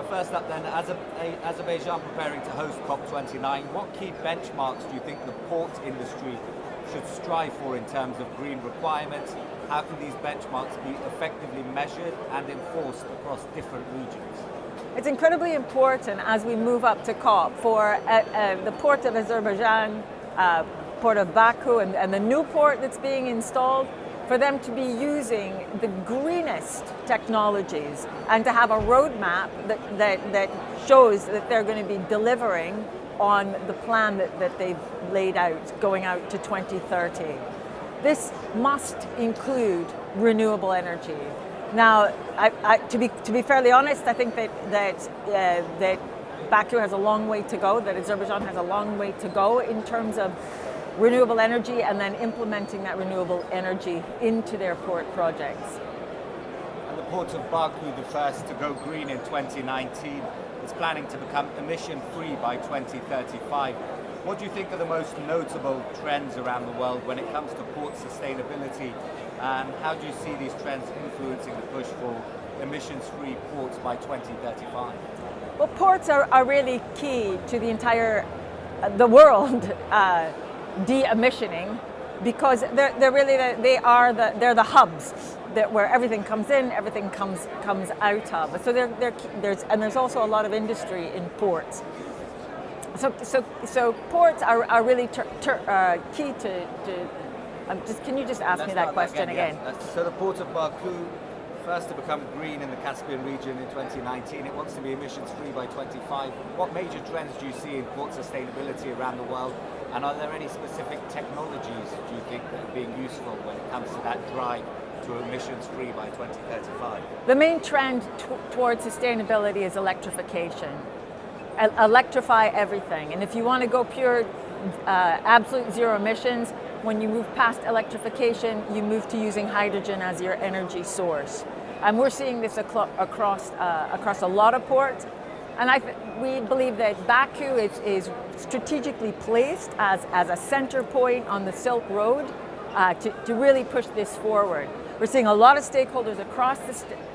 first up then, Azerbaijan preparing to host COP29, what key benchmarks do you think the port industry should strive for in terms of green requirements? How can these benchmarks be effectively measured and enforced across different regions? It's incredibly important as we move up to COP for the port of Azerbaijan, port of Baku, and the new port that's being installed, for them to be using the greenest technologies and to have a roadmap that shows that they're going to be delivering on the plan that they've laid out, going out to 2030. This must include renewable energy. Now, to be fairly honest, I think that Baku has a long way to go, that Azerbaijan has a long way to go in terms of renewable energy and then implementing that renewable energy into their port projects. And the port of Baku, the first to go green in 2019, is planning to become emission-free by 2035. What do you think are the most notable trends around the world when it comes to port sustainability, and how do you see these trends influencing the push for emissions-free ports by 2035? Well, ports are really key to the entire, the world de-emissioning, because they're really they're the hubs where everything comes in, everything comes out of. So there's also a lot of industry in ports. So ports are really key to can you just ask me that question again? Yes. So the port of Baku, first to become green in the Caspian region in 2019, it wants to be emissions free by 25. What major trends do you see in port sustainability around the world? And are there any specific technologies, do you think, that are being useful when it comes to that drive to emissions free by 2035? The main trend towards sustainability is electrification. Electrify everything. And if you want to go pure, absolute zero emissions, when you move past electrification, you move to using hydrogen as your energy source. And we're seeing this across a lot of ports. And we believe that Baku is strategically placed as a center point on the Silk Road to really push this forward. We're seeing a lot of stakeholders across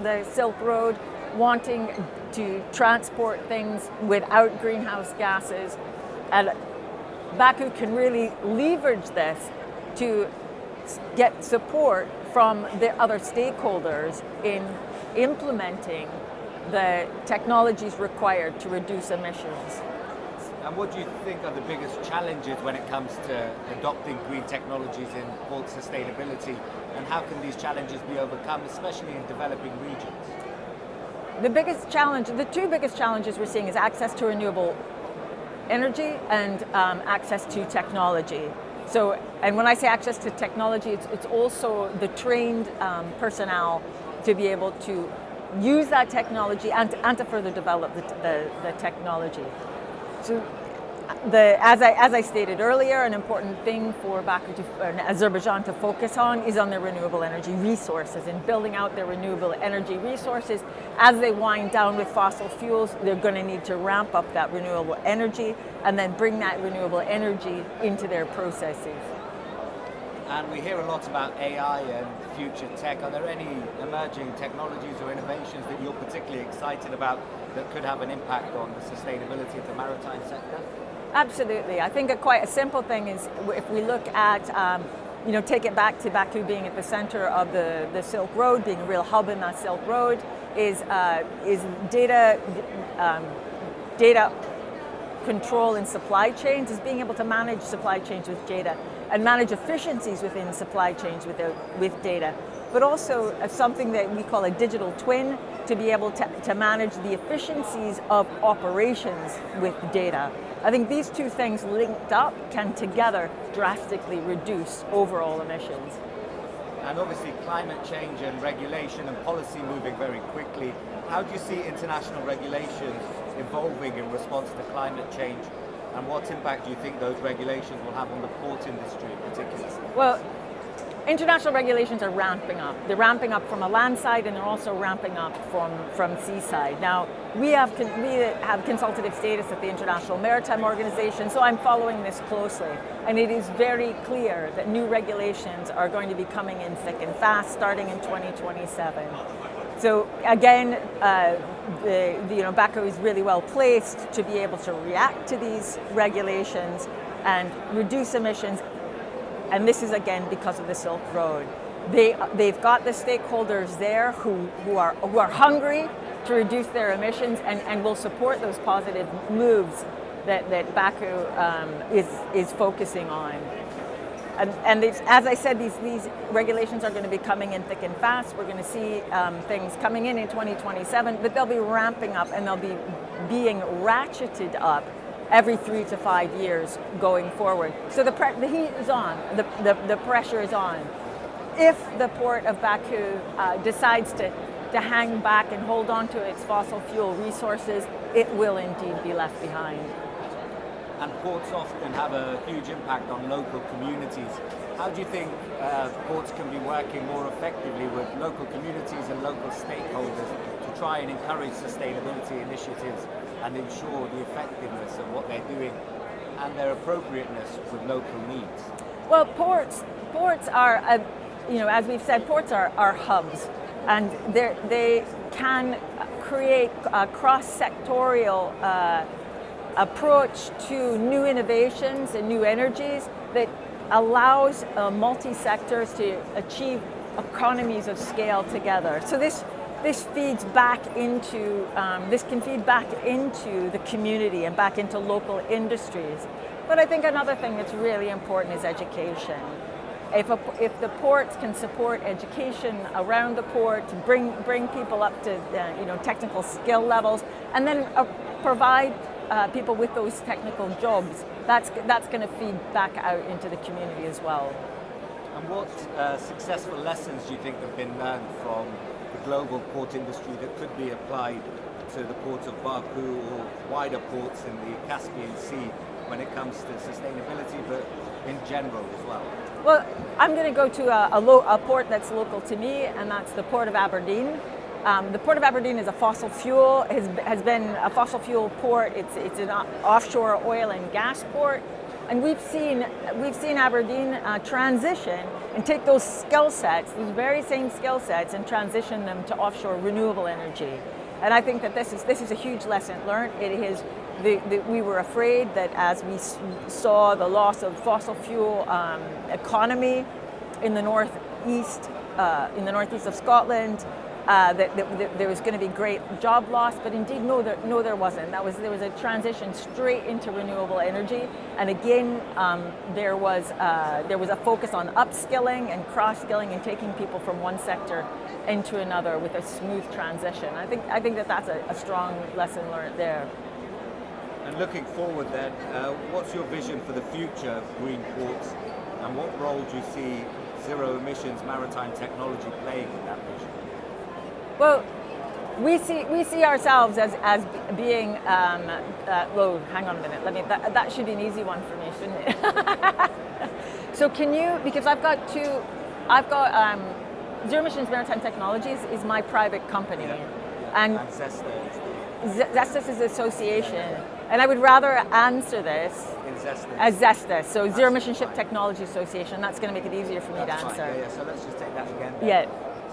the Silk Road wanting to transport things without greenhouse gases. And Baku can really leverage this to get support from the other stakeholders in implementing the technologies required to reduce emissions. And what do you think are the biggest challenges when it comes to adopting green technologies in port sustainability, and how can these challenges be overcome, especially in developing regions? The two biggest challenges we're seeing is access to renewable energy and access to technology. So, and when I say access to technology, it's also the trained personnel to be able to use that technology and to further develop the technology. So, as I stated earlier, an important thing for Baku Azerbaijan to focus on is on their renewable energy resources and building out their renewable energy resources. As they wind down with fossil fuels, they're going to need to ramp up that renewable energy and then bring that renewable energy into their processes. And we hear a lot about AI and future tech. Are there any emerging technologies or innovations that you're particularly excited about that could have an impact on the sustainability of the maritime sector? Absolutely. I think quite a simple thing is if we look at, take it back to Baku being at the center of the Silk Road, being a real hub in that Silk Road, is data control in supply chains, is being able to manage supply chains with data and manage efficiencies within supply chains with data. But also something that we call a digital twin, to be able to manage the efficiencies of operations with data. I think these two things linked up can together drastically reduce overall emissions. And obviously climate change and regulation and policy moving very quickly. How do you see international regulations evolving in response to climate change? And what impact do you think those regulations will have on the port industry in particular? Well, international regulations are ramping up. They're ramping up from a land side, and they're also ramping up from seaside. Now, we have consultative status at the International Maritime Organization, so I'm following this closely. And it is very clear that new regulations are going to be coming in thick and fast, starting in 2027. So again, Baku is really well placed to be able to react to these regulations and reduce emissions. And this is again because of the Silk Road. They've got the stakeholders there who are hungry to reduce their emissions and will support those positive moves that Baku is focusing on. And as I said, these regulations are going to be coming in thick and fast. We're going to see things coming in 2027, but they'll be ramping up and they'll be being ratcheted up every 3 to 5 years going forward. So the heat is on, the pressure is on. If the port of Baku decides to hang back and hold on to its fossil fuel resources, it will indeed be left behind. And ports often have a huge impact on local communities. How do you think ports can be working more effectively with local communities and local stakeholders to try and encourage sustainability initiatives and ensure the effectiveness of what they're doing and their appropriateness with local needs? Well, ports are, as we've said, ports are hubs, and they can create a cross-sectorial approach to new innovations and new energies that allows multi-sectors to achieve economies of scale together. So this feeds back into, this can feed back into the community and back into local industries. But I think another thing that's really important is education. If the ports can support education around the port, bring people up to technical skill levels, and then provide people with those technical jobs, that's going to feed back out into the community as well. And what successful lessons do you think have been learned from the global port industry that could be applied to the ports of Baku or wider ports in the Caspian Sea when it comes to sustainability, but in general as well? Well, I'm going to go to a port that's local to me, and that's the Port of Aberdeen. The Port of Aberdeen is a fossil fuel, has been a fossil fuel port. It's an offshore oil and gas port, and we've seen Aberdeen transition and take those skill sets, these very same skill sets, and transition them to offshore renewable energy. And I think that this is a huge lesson learned. It is. We were afraid that as we saw the loss of fossil fuel economy in the northeast of Scotland, that there was going to be great job loss, but indeed no, there wasn't. There was a transition straight into renewable energy, and again there was a focus on upskilling and cross-skilling and taking people from one sector into another with a smooth transition. I think that's a strong lesson learned there. And looking forward then, what's your vision for the future of green ports, and what role do you see zero emissions maritime technology playing in that vision? Well, we see ourselves as being. Whoa, hang on a minute. That should be an easy one for me, shouldn't it? So can you? Because I've got Zero Emissions Maritime Technologies is my private company, and Zestes is association, and I would rather answer this as Zestes, so Zero Emission Ship Technology Association. That's going to make it easier for me to answer. Yeah, so let's just take that again then. Yeah.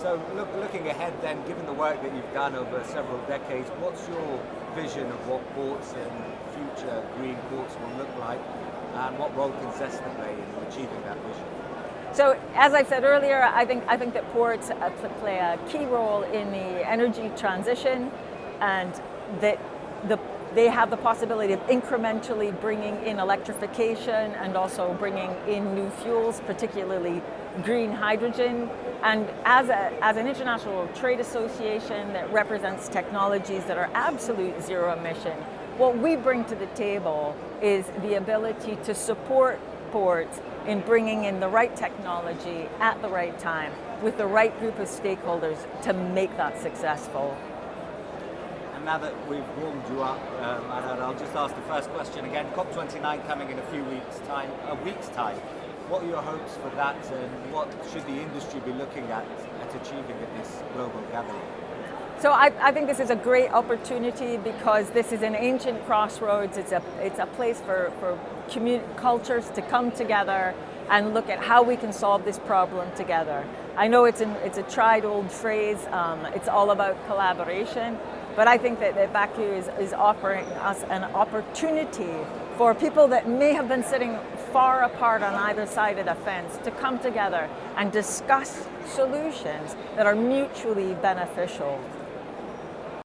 So looking ahead then, given the work that you've done over several decades, what's your vision of what ports and future green ports will look like, and what role can Zestes play in achieving that vision? So, as I said earlier, I think that ports play a key role in the energy transition, and that they have the possibility of incrementally bringing in electrification and also bringing in new fuels, particularly green hydrogen. And as an international trade association that represents technologies that are absolute zero emission, what we bring to the table is the ability to support ports in bringing in the right technology at the right time with the right group of stakeholders to make that successful. And now that we've warmed you up, Madadh, I'll just ask the first question again. COP29 coming in a week's time. What are your hopes for that, and what should the industry be looking at achieving at this global gathering? So I think this is a great opportunity because this is an ancient crossroads. It's a place for cultures to come together and look at how we can solve this problem together. I know it's a tried old phrase, it's all about collaboration, but I think that Baku is offering us an opportunity for people that may have been sitting far apart on either side of the fence to come together and discuss solutions that are mutually beneficial